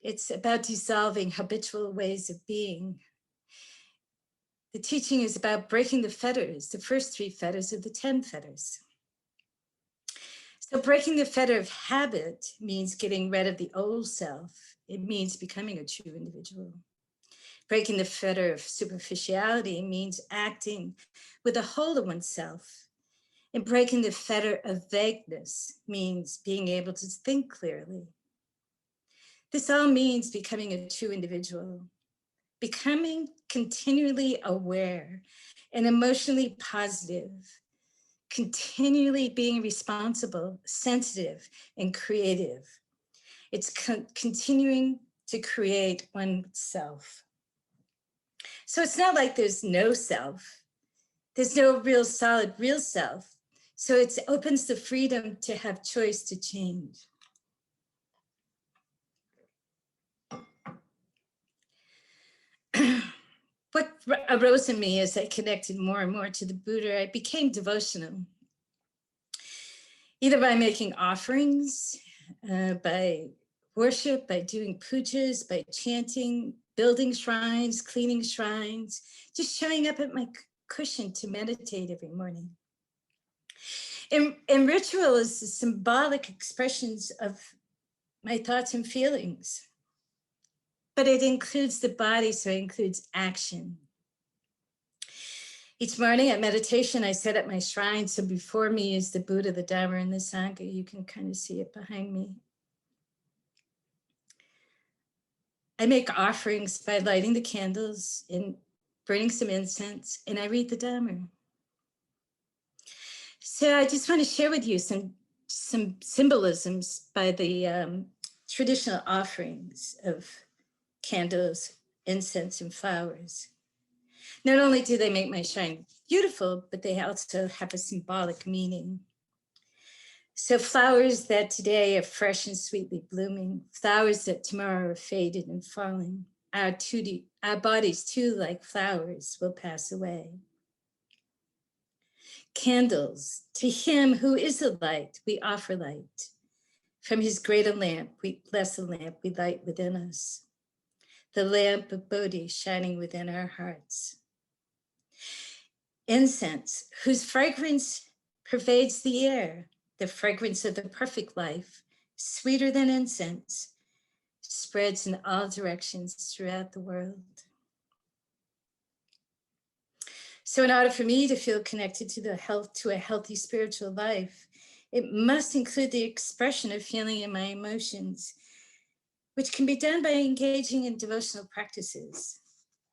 It's about dissolving habitual ways of being. The teaching is about breaking the fetters, the first 3 fetters of the 10 fetters. So breaking the fetter of habit means getting rid of the old self. It means becoming a true individual. Breaking the fetter of superficiality means acting with a hold of oneself. And breaking the fetter of vagueness means being able to think clearly. This all means becoming a true individual, becoming continually aware and emotionally positive, continually being responsible, sensitive, and creative. It's continuing to create oneself. So it's not like there's no self. There's no real solid, real self. So it opens the freedom to have choice to change. What arose in me as I connected more and more to the Buddha, I became devotional. Either by making offerings, by worship, by doing pujas, by chanting, building shrines, cleaning shrines, just showing up at my cushion to meditate every morning. And ritual is the symbolic expressions of my thoughts and feelings, but it includes the body, so it includes action. Each morning at meditation, I set up my shrine. So before me is the Buddha, the Dharma, and the Sangha. You can kind of see it behind me. I make offerings by lighting the candles and burning some incense, and I read the Dharma. So I just want to share with you some symbolisms by the traditional offerings of candles, incense, and flowers. Not only do they make my shrine beautiful, but they also have a symbolic meaning. So flowers that today are fresh and sweetly blooming, flowers that tomorrow are faded and falling. Our bodies too, like flowers, will pass away. Candles, to him who is the light, we offer light. From his greater lamp, we bless the lamp we light within us. The lamp of Bodhi shining within our hearts. Incense, whose fragrance pervades the air, the fragrance of the perfect life, sweeter than incense, spreads in all directions throughout the world. So in order for me to feel connected to a healthy spiritual life, it must include the expression of feeling in my emotions, which can be done by engaging in devotional practices.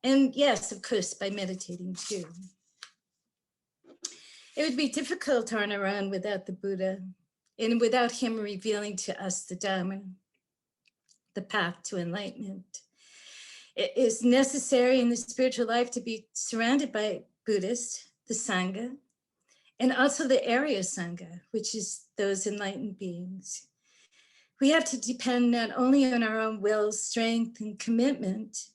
And yes, of course, by meditating too. It would be difficult on our own without the Buddha and without him revealing to us the Dharma, the path to enlightenment. It is necessary in the spiritual life to be surrounded by Buddhists, the Sangha, and also the Arya Sangha, which is those enlightened beings. We have to depend not only on our own will, strength, and commitment,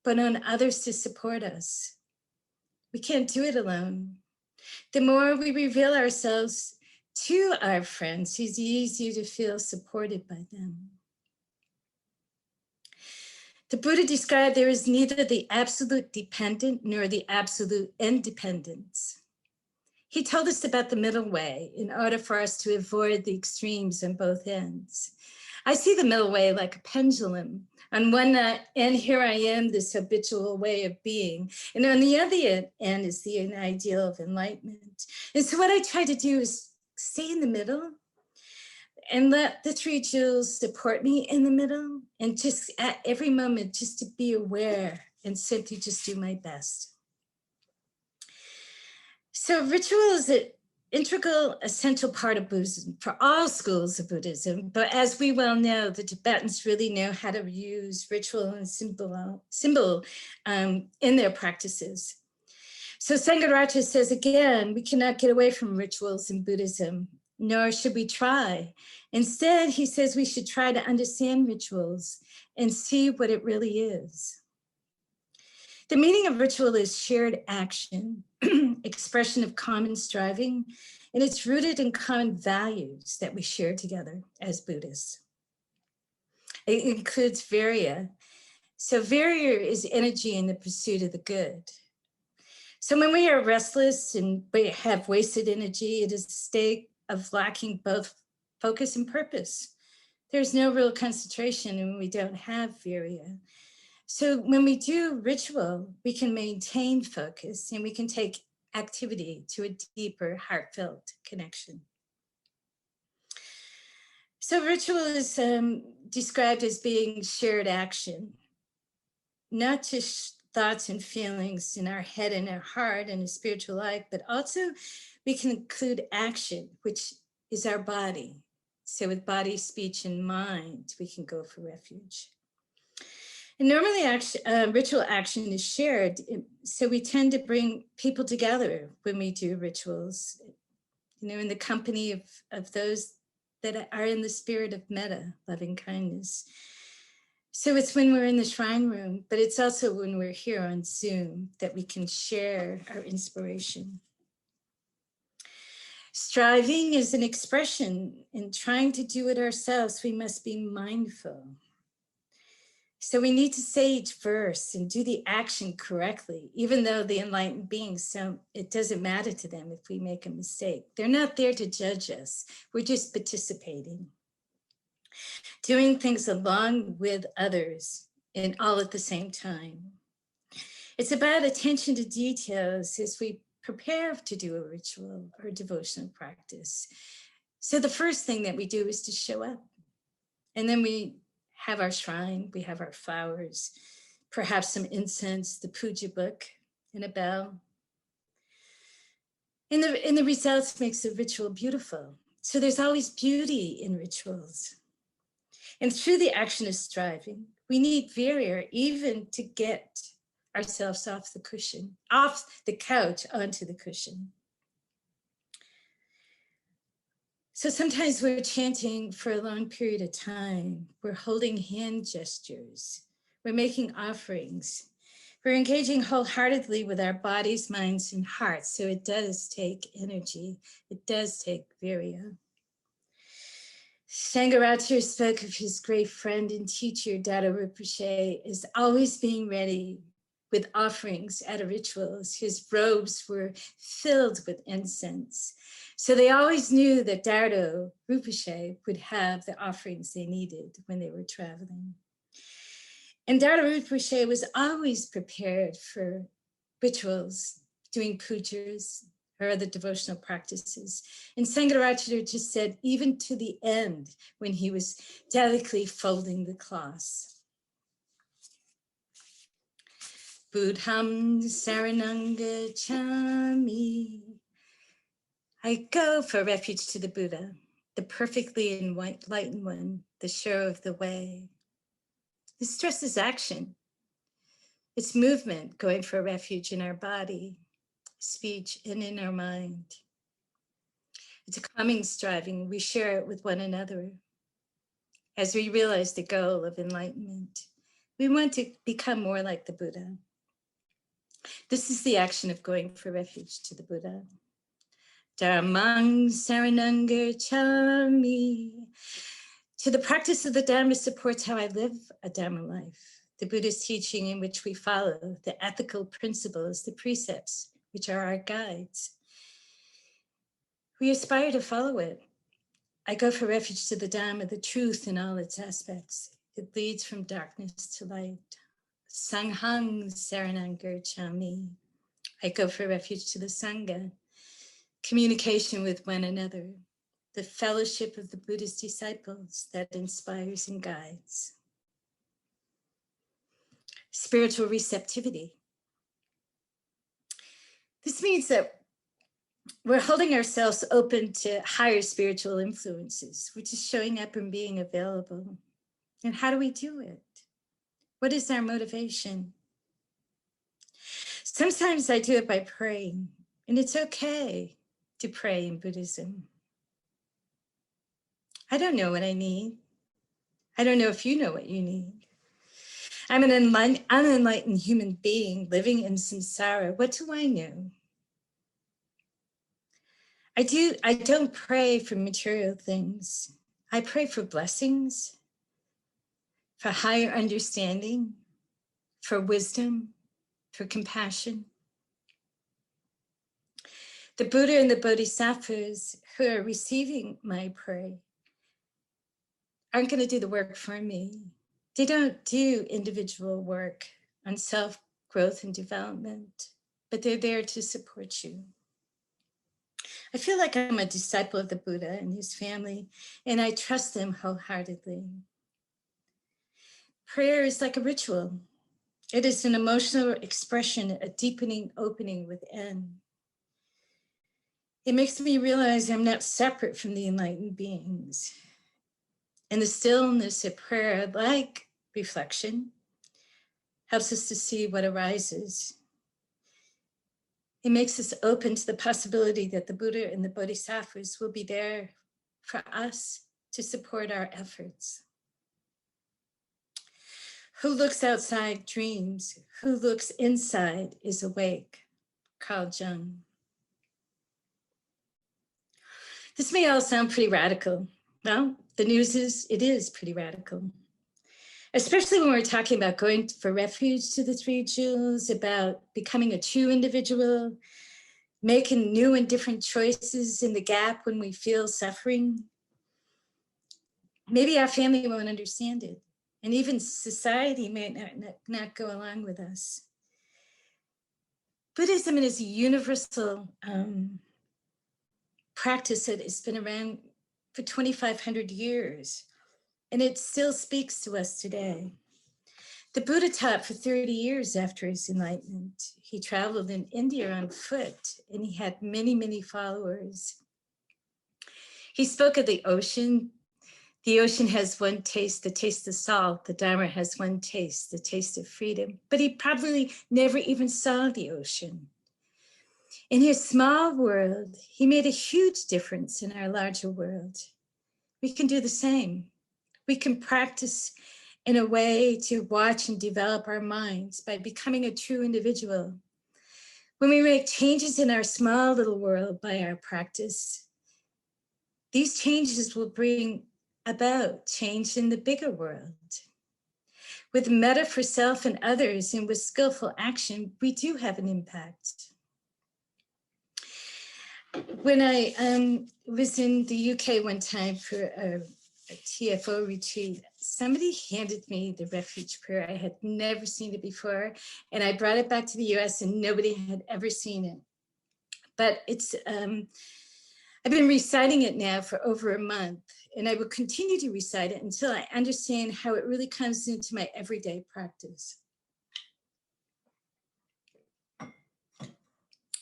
but on others to support us. We can't do it alone. The more we reveal ourselves to our friends, it's easier to feel supported by them. The Buddha described there is neither the absolute dependent nor the absolute independence. He told us about the middle way in order for us to avoid the extremes on both ends. I see the middle way like a pendulum. On one end, here I am, this habitual way of being. And on the other end is the ideal of enlightenment. And so what I try to do is stay in the middle and let the three jewels support me in the middle, and just at every moment, just to be aware and simply just do my best. So ritual is an integral, essential part of Buddhism for all schools of Buddhism. But as we well know, the Tibetans really know how to use ritual and symbol in their practices. So Sangharakshita says again, we cannot get away from rituals in Buddhism, nor should we try. Instead, he says we should try to understand rituals and see what it really is. The meaning of ritual is shared action, expression of common striving, and it's rooted in common values that we share together as Buddhists. It includes virya. So virya is energy in the pursuit of the good. So when we are restless and we have wasted energy, it is a state of lacking both focus and purpose. There's no real concentration and we don't have virya. So when we do ritual, we can maintain focus and we can take activity to a deeper, heartfelt connection. So ritual is described as being shared action, not just thoughts and feelings in our head and our heart and a spiritual life, but also we can include action, which is our body. So with body, speech, and mind, we can go for refuge. And normally ritual action is shared. So we tend to bring people together when we do rituals, in the company of those that are in the spirit of metta, loving kindness. So it's when we're in the shrine room, but it's also when we're here on Zoom that we can share our inspiration. Striving is an expression. In trying to do it ourselves, we must be mindful. So we need to say each verse and do the action correctly, even though the enlightened beings, so it doesn't matter to them if we make a mistake. They're not there to judge us. We're just participating. Doing things along with others and all at the same time. It's about attention to details as we prepare to do a ritual or devotional practice. So the first thing that we do is to show up. And then we have our shrine, we have our flowers, perhaps some incense, the puja book, and a bell. And the results makes the ritual beautiful. So there's always beauty in rituals. And through the action of striving, we need virya even to get ourselves off the cushion, off the couch onto the cushion. So sometimes we're chanting for a long period of time. We're holding hand gestures. We're making offerings. We're engaging wholeheartedly with our bodies, minds, and hearts. So it does take energy. It does take virya. Sangharakshar spoke of his great friend and teacher, Dada Rinpoche, as always being ready with offerings at a rituals. His robes were filled with incense. So they always knew that Dada Rinpoche would have the offerings they needed when they were traveling. And Dada Rinpoche was always prepared for rituals, doing pujas or other devotional practices. And Sangharakshar just said, even to the end, when he was delicately folding the cloths. Buddham saranang gacchami. I go for refuge to the Buddha, the perfectly enlightened one, the shower of the way. This stresses action. It's movement, going for refuge in our body, speech, and in our mind. It's a calming striving. We share it with one another. As we realize the goal of enlightenment, we want to become more like the Buddha. This is the action of going for refuge to the Buddha. Dhammang saranang gacchami. To the practice of the Dharma supports how I live a Dharma life. The Buddha's teaching in which we follow, the ethical principles, the precepts, which are our guides. We aspire to follow it. I go for refuge to the Dhamma, the truth in all its aspects. It leads from darkness to light. Sanghang saranang gacchami. I go for refuge to the Sangha, communication with one another, the fellowship of the Buddha's disciples that inspires and guides. Spiritual receptivity. This means that we're holding ourselves open to higher spiritual influences, which is showing up and being available. And how do we do it? What is our motivation? Sometimes I do it by praying, and it's okay to pray in Buddhism. I don't know what I need. I don't know if you know what you need. I'm an unenlightened human being living in samsara. What do I know? I don't pray for material things. I pray for blessings, for higher understanding, for wisdom, for compassion. The Buddha and the Bodhisattvas who are receiving my prayer aren't going to do the work for me. They don't do individual work on self-growth and development, but they're there to support you. I feel like I'm a disciple of the Buddha and his family, and I trust them wholeheartedly. Prayer is like a ritual. It is an emotional expression, a deepening opening within. It makes me realize I'm not separate from the enlightened beings. And the stillness of prayer, like reflection, helps us to see what arises. It makes us open to the possibility that the Buddha and the Bodhisattvas will be there for us to support our efforts. Who looks outside dreams, who looks inside is awake. Carl Jung. This may all sound pretty radical. Well, the news is, it is pretty radical. Especially when we're talking about going for refuge to the Three Jewels, about becoming a true individual, making new and different choices in the gap when we feel suffering. Maybe our family won't understand it, and even society may not go along with us. Buddhism is a universal practice that has been around for 2,500 years, and it still speaks to us today. The Buddha taught for 30 years after his enlightenment. He traveled in India on foot, and he had many, many followers. He spoke of the ocean. The ocean has one taste, the taste of salt. The Dharma has one taste, the taste of freedom. But he probably never even saw the ocean. In his small world, he made a huge difference in our larger world. We can do the same. We can practice in a way to watch and develop our minds by becoming a true individual. When we make changes in our small little world by our practice, these changes will bring about change in the bigger world. With metta for self and others, and with skillful action, we do have an impact. When I was in the UK one time for a TFO retreat, somebody handed me the refuge prayer. I had never seen it before, and I brought it back to the US and nobody had ever seen it. But it's, I've been reciting it now for over a month, and I will continue to recite it until I understand how it really comes into my everyday practice.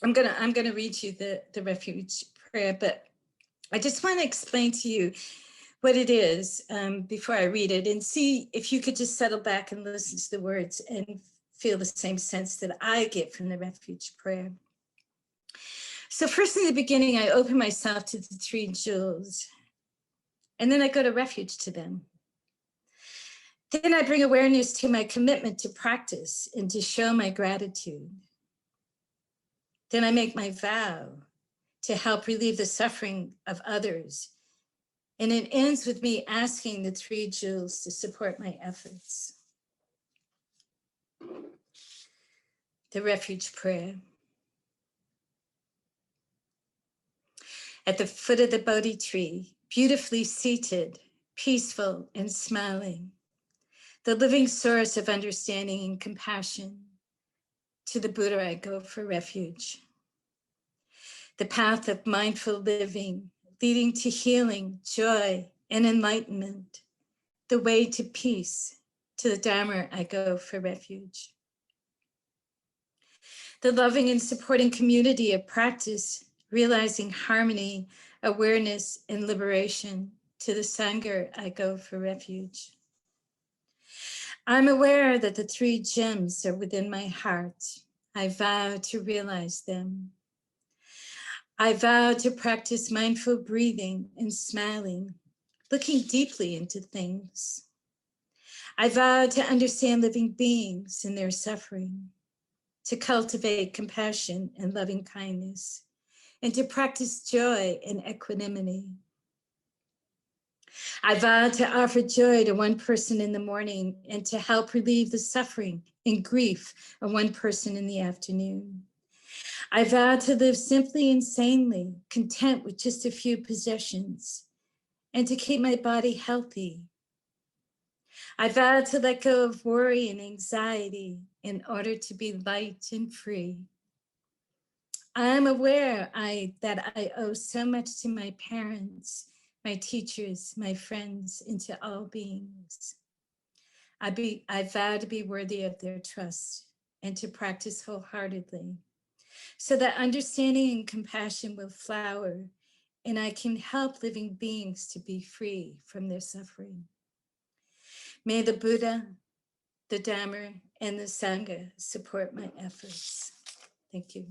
I'm gonna read you the refuge prayer, but I just want to explain to you what it is before I read it, and see if you could just settle back and listen to the words and feel the same sense that I get from the refuge prayer. So first, in the beginning, I open myself to the Three Jewels, and then I go to refuge to them. Then I bring awareness to my commitment to practice and to show my gratitude. Then I make my vow to help relieve the suffering of others. And it ends with me asking the Three Jewels to support my efforts. The refuge prayer. At the foot of the Bodhi tree, beautifully seated, peaceful and smiling, the living source of understanding and compassion, to the Buddha I go for refuge. The path of mindful living, leading to healing, joy, and enlightenment, the way to peace, to the Dharma I go for refuge. The loving and supporting community of practice, realizing harmony, awareness, and liberation, to the Sangha I go for refuge. I'm aware that the three gems are within my heart. I vow to realize them. I vow to practice mindful breathing and smiling, looking deeply into things. I vow to understand living beings and their suffering, to cultivate compassion and loving kindness, and to practice joy and equanimity. I vow to offer joy to one person in the morning and to help relieve the suffering and grief of one person in the afternoon. I vow to live simply and sanely, content with just a few possessions, and to keep my body healthy I vow to let go of worry and anxiety in order to be light and free. I am aware that I owe so much to my parents, my teachers, my friends, and to all beings. I vow to be worthy of their trust and to practice wholeheartedly so that understanding and compassion will flower and I can help living beings to be free from their suffering. May the Buddha, the Dhamma, and the Sangha support my efforts. Thank you.